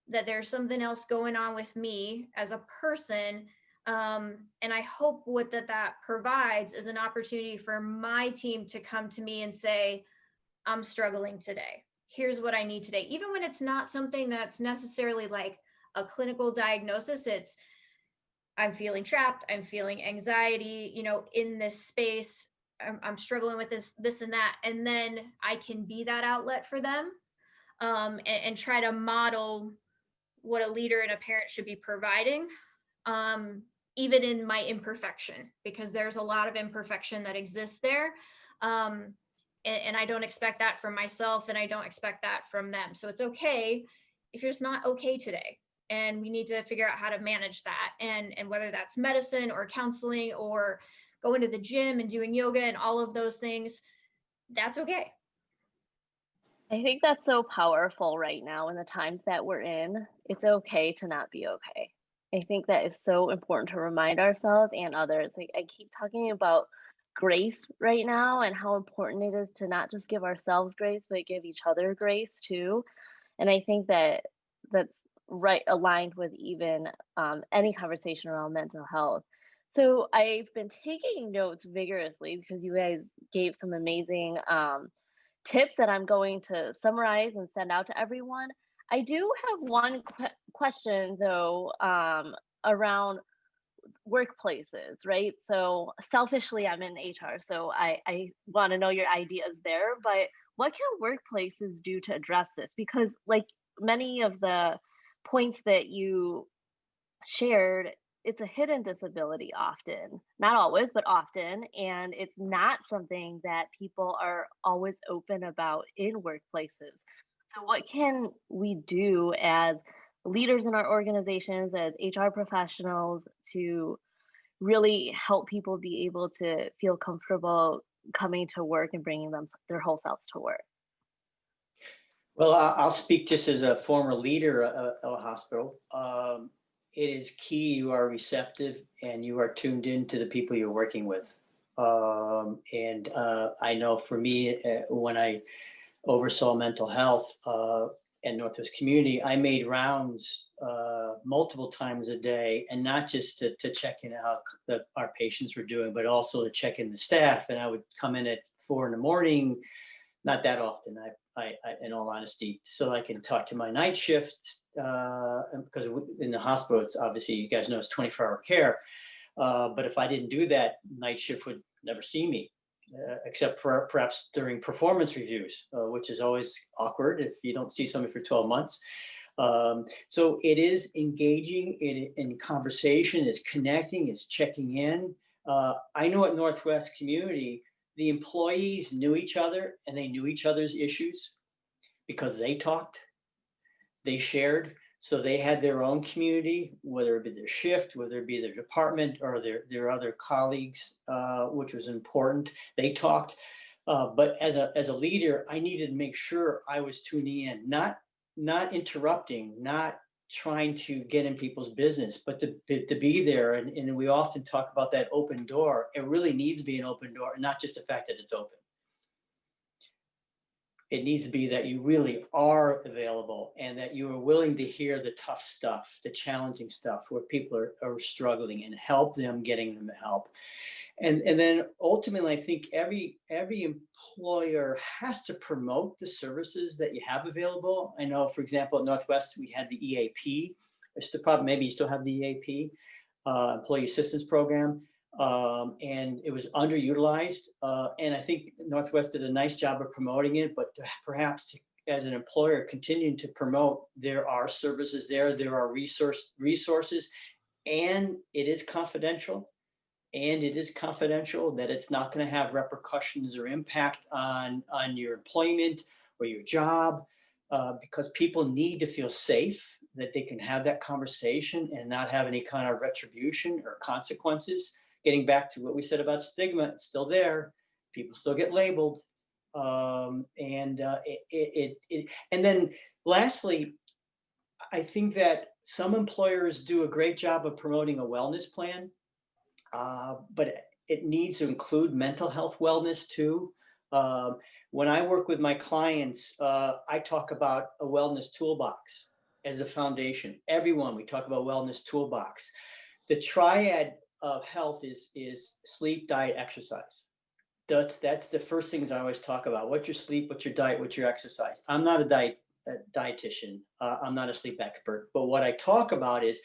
that there's something else going on with me as a person. And I hope what that provides is an opportunity for my team to come to me and say, I'm struggling today. Here's what I need today. Even when it's not something that's necessarily like a clinical diagnosis, it's, I'm feeling trapped, I'm feeling anxiety, in this space. I'm struggling with this and that. And then I can be that outlet for them, and try to model what a leader and a parent should be providing, um, even in my imperfection, because there's a lot of imperfection that exists there. And I don't expect that from myself, and I don't expect that from them. So it's okay if you're just not okay today. And we need to figure out how to manage that. And whether that's medicine or counseling or going to the gym and doing yoga and all of those things, that's okay. I think that's so powerful right now in the times that we're in. It's okay to not be okay. I think that is so important to remind ourselves and others. Like I keep talking about grace right now and how important it is to not just give ourselves grace, but give each other grace too. And I think that that's right aligned with even any conversation around mental health. So I've been taking notes vigorously because you guys gave some amazing tips that I'm going to summarize and send out to everyone. I do have one question though, around workplaces, right? So selfishly, I'm in HR, so I want to know your ideas there. But what can workplaces do to address this? Because, like many of the points that you shared, it's a hidden disability often, not always, but often. And it's not something that people are always open about in workplaces. So, what can we do as leaders in our organizations, as HR professionals, to really help people be able to feel comfortable coming to work and bringing them their whole selves to work? Well, I'll speak just as a former leader of a hospital. It is key you are receptive and you are tuned in to the people you're working with. And I know for me, when I oversaw mental health in Northwest Community, I made rounds multiple times a day, and not just to check in how our patients were doing, but also to check in the staff. And I would come in at 4 a.m, not that often. In all honesty, so I can talk to my night shift, because in the hospital, it's obviously, you guys know, it's 24-hour care. But if I didn't do that, night shift would never see me, except perhaps during performance reviews, which is always awkward if you don't see somebody for 12 months. So it is engaging in conversation, it's connecting, it's checking in. I know at Northwest Community, the employees knew each other and they knew each other's issues because they talked, they shared. So they had their own community, whether it be their shift, whether it be their department or their other colleagues, which was important. They talked. But as a leader, I needed to make sure I was tuning in, not interrupting, not trying to get in people's business, but to be there. And we often talk about that open door. It really needs to be an open door, and not just the fact that it's open. It needs to be that you really are available and that you are willing to hear the tough stuff, the challenging stuff where people are struggling, and help them getting them help. And then ultimately, I think every employer has to promote the services that you have available. I know, for example, at Northwest, we had the EAP. It's the problem. Maybe you still have the EAP, Employee Assistance Program, and it was underutilized. And I think Northwest did a nice job of promoting it, but perhaps as an employer, continuing to promote, there are services there, there are resources, and it is confidential. And it is confidential, that it's not going to have repercussions or impact on your employment or your job, because people need to feel safe that they can have that conversation and not have any kind of retribution or consequences. Getting back to what we said about stigma, it's still there. People still get labeled. And then lastly, I think that some employers do a great job of promoting a wellness plan, but it needs to include mental health wellness too. Um, when I work with my clients, I talk about a wellness toolbox as a foundation. Everyone, we talk about wellness toolbox. The triad of health is sleep, diet, exercise. That's the first things I always talk about. What's your sleep? What's your diet? What's your exercise? I'm not a dietitian. I'm not a sleep expert. But what I talk about is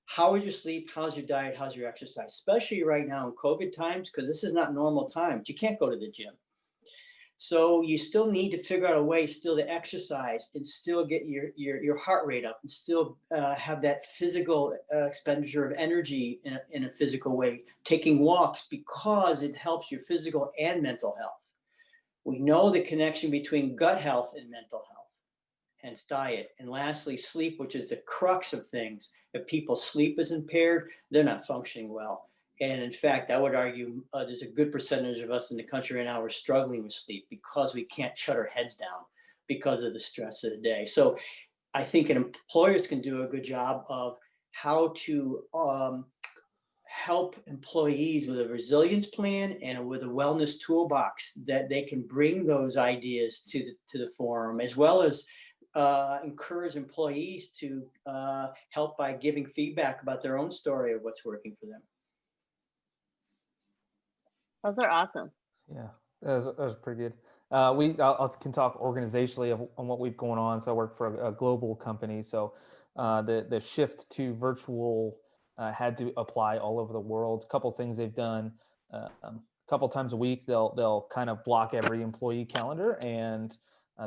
how is your sleep? How's your diet? How's your exercise? Especially right now in COVID times, because this is not normal times. You can't go to the gym. So you still need to figure out a way still to exercise and still get your heart rate up and still have that physical expenditure of energy in a physical way, taking walks because it helps your physical and mental health. We know the connection between gut health and mental health, hence diet. And lastly, sleep, which is the crux of things. If people's sleep is impaired, they're not functioning well. And in fact, I would argue there's a good percentage of us in the country right now are struggling with sleep because we can't shut our heads down because of the stress of the day. So I think employers can do a good job of how to help employees with a resilience plan and with a wellness toolbox that they can bring those ideas to the forum, as well as encourage employees to help by giving feedback about their own story of what's working for them. Those are awesome. Yeah, that was pretty good. I can talk organizationally on what we've going on. So I work for a global company. So the shift to virtual had to apply all over the world. A couple things they've done. A couple times a week, they'll kind of block every employee calendar, and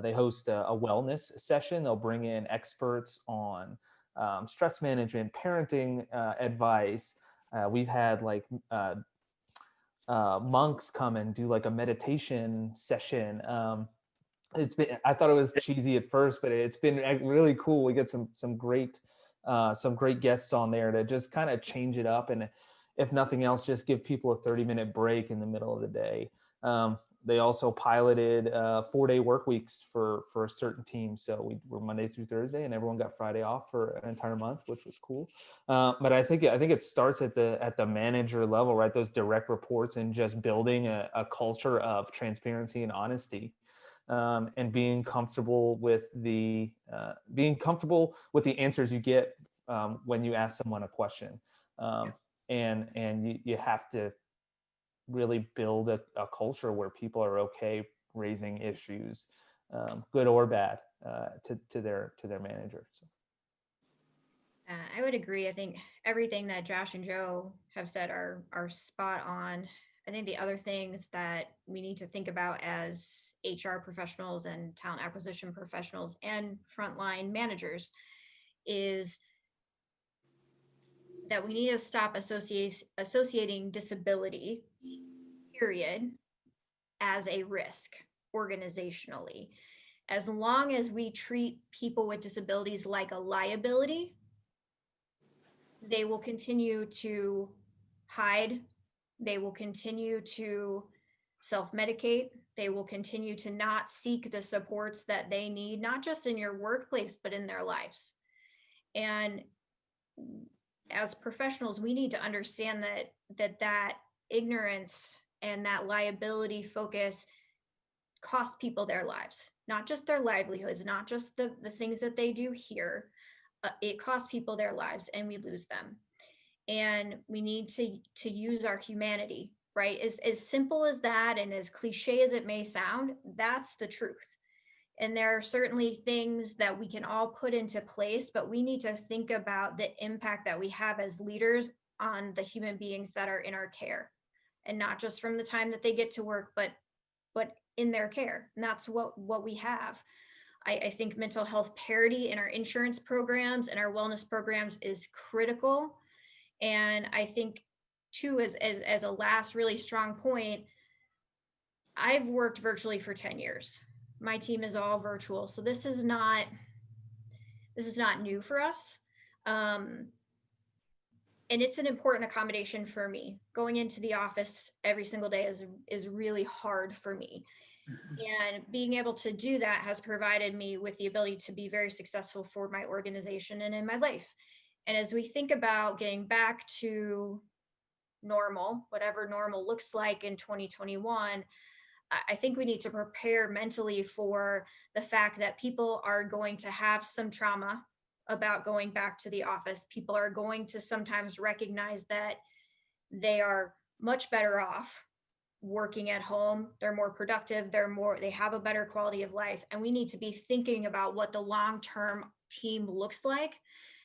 they host a wellness session. They'll bring in experts on stress management, parenting advice. We've had like monks come and do like a meditation session. I thought it was cheesy at first, but it's been really cool. We get some great guests on there to just kind of change it up, and if nothing else, just give people a 30-minute break in the middle of the day. They also piloted 4-day work weeks for a certain team. So we were Monday through Thursday, and everyone got Friday off for an entire month, which was cool. But I think it starts at the manager level, right? Those direct reports, and just building a culture of transparency and honesty, and being comfortable with the answers you get when you ask someone a question, and you have to really build a culture where people are okay raising issues, good or bad, to their manager. So. I would agree. I think everything that Josh and Joe have said are spot on. I think the other things that we need to think about as HR professionals and talent acquisition professionals and frontline managers is that we need to stop associating disability, period, as a risk organizationally. As long as we treat people with disabilities like a liability, they will continue to hide. They will continue to self-medicate. They will continue to not seek the supports that they need, not just in your workplace, but in their lives. And as professionals, we need to understand that ignorance and that liability focus costs people their lives, not just their livelihoods, not just the things that they do here. It costs people their lives, and we lose them. And we need to use our humanity, right? As simple as that, and as cliche as it may sound, that's the truth. And there are certainly things that we can all put into place, but we need to think about the impact that we have as leaders on the human beings that are in our care, and not just from the time that they get to work, but in their care. And that's what we have. I think mental health parity in our insurance programs and our wellness programs is critical. And I think too, as a last really strong point, I've worked virtually for 10 years. My team is all virtual. So this is not new for us. And it's an important accommodation for me. Going into the office every single day is really hard for me. And being able to do that has provided me with the ability to be very successful for my organization and in my life. And as we think about getting back to normal, whatever normal looks like in 2021, I think we need to prepare mentally for the fact that people are going to have some trauma about going back to the office. People are going to sometimes recognize that they are much better off working at home. They're more productive, they have a better quality of life, and we need to be thinking about what the long-term team looks like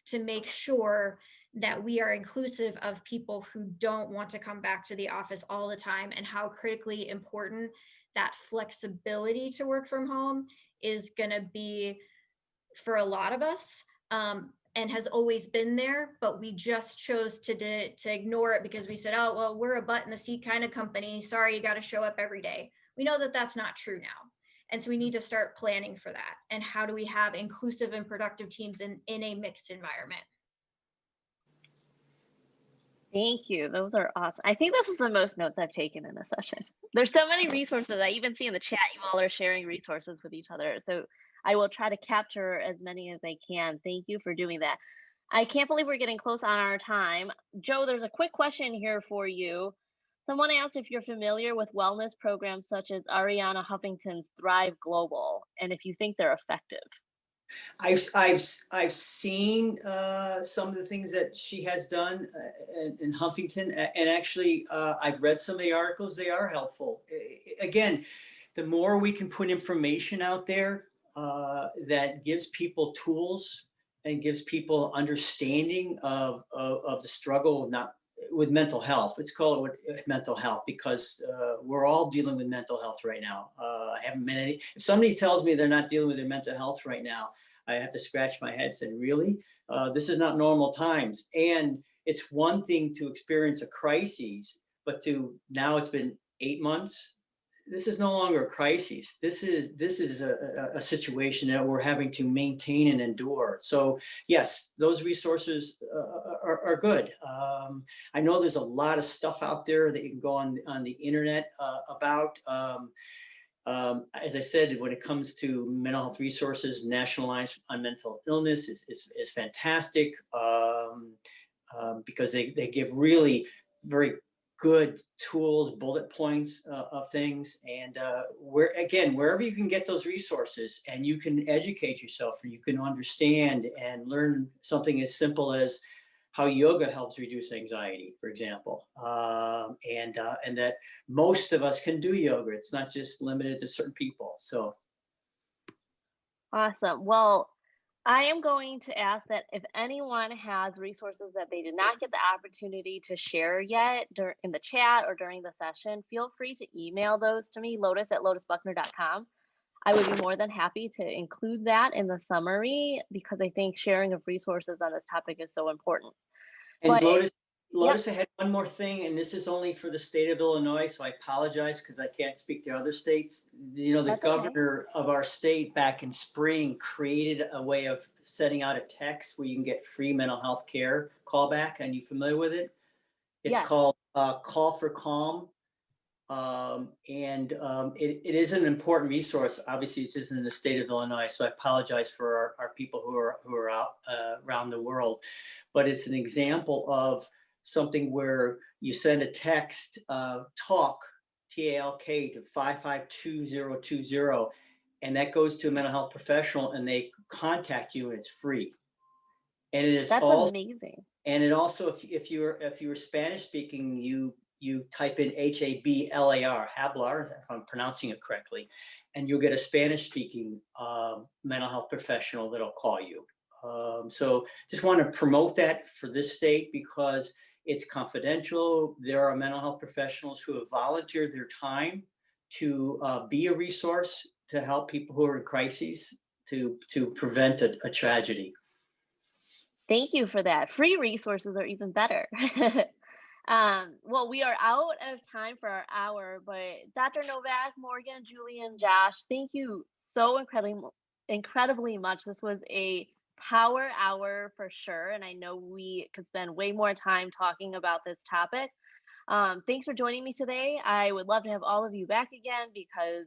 to make sure that we are inclusive of people who don't want to come back to the office all the time, and how critically important that flexibility to work from home is going to be for a lot of us, and has always been there, but we just chose to ignore it because we said, oh, well, we're a butt in the seat kind of company. Sorry, you got to show up every day. We know that that's not true now. And so we need to start planning for that. And how do we have inclusive and productive teams in a mixed environment? Thank you. Those are awesome. I think this is the most notes I've taken in a session. There's so many resources. I even see in the chat you all are sharing resources with each other. So I will try to capture as many as I can. Thank you for doing that. I can't believe we're getting close on our time. Joe, there's a quick question here for you. Someone asked if you're familiar with wellness programs such as Ariana Huffington's Thrive Global, and if you think they're effective. I've seen some of the things that she has done in Huffington, and actually I've read some of the articles. They are helpful. Again, the more we can put information out there that gives people tools and gives people understanding of the struggle with mental health. Let's call it mental health, because we're all dealing with mental health right now. I haven't met any. If somebody tells me they're not dealing with their mental health right now, I have to scratch my head and say, really? This is not normal times. And it's one thing to experience a crisis, but now it's been 8 months. This is no longer a crisis. This is a situation that we're having to maintain and endure. So yes, those resources are good. I know there's a lot of stuff out there that you can go on the internet about. As I said, when it comes to mental health resources, National Alliance on Mental Illness is fantastic, because they give really very good tools, bullet points of things. And wherever you can get those resources and you can educate yourself, or you can understand and learn something as simple as how yoga helps reduce anxiety, for example, and that most of us can do yoga. It's not just limited to certain people. So Awesome. Well, I am going to ask that if anyone has resources that they did not get the opportunity to share yet in the chat or during the session, feel free to email those to me, lotus@lotusbuckner.com. I would be more than happy to include that in the summary, because I think sharing of resources on this topic is so important. And But Lotus, I had one more thing, and this is only for the state of Illinois, so I apologize because I can't speak to other states. The That's governor of our state back in spring created a way of sending out a text where you can get free mental health care callback. Are you familiar with it? It's Yes. called Call for Calm. It is an important resource. Obviously, it is in the state of Illinois, so I apologize for our people who are out around the world. But it's an example of something where you send a text, talk, TALK, to 552-020, and that goes to a mental health professional, and they contact you, and it's free. And it is That's amazing. And it also, if you're Spanish speaking, you type in hablar, if I'm pronouncing it correctly, and you'll get a Spanish speaking mental health professional that'll call you. So just want to promote that for this state, because it's confidential. There are mental health professionals who have volunteered their time to be a resource to help people who are in crises, to prevent a tragedy. Thank you for that. Free resources are even better. Well, we are out of time for our hour, but Dr. Novak, Morgan, Julian, Josh, thank you so incredibly much. This was a power hour for sure, and I know we could spend way more time talking about this topic. Thanks for joining me today. I would love to have all of you back again, because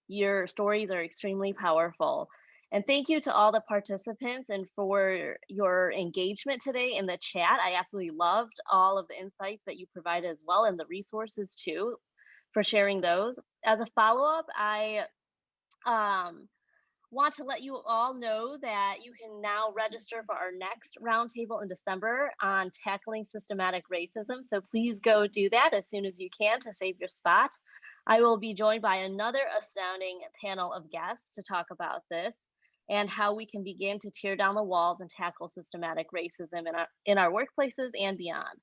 Your stories are extremely powerful. And thank you to all the participants and for your engagement today in the chat. I absolutely loved all of the insights that you provided as well, and the resources too, for sharing those. As a follow-up, I want to let you all know that you can now register for our next roundtable in December on tackling systematic racism. So please go do that as soon as you can to save your spot. I will be joined by another astounding panel of guests to talk about this and how we can begin to tear down the walls and tackle systematic racism in our workplaces and beyond.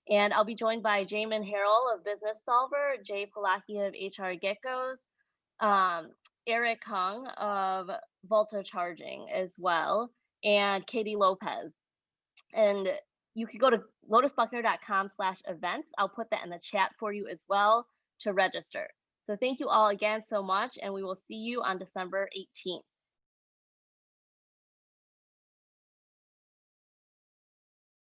And I'll be joined by Jamin Harrell of Business Solver, Jay Palaki of HR Geckos, Eric Hung of Volta Charging as well, and Katie Lopez. And you can go to lotusbuckner.com/events. I'll put that in the chat for you as well to register. So thank you all again so much, and we will see you on December 18th.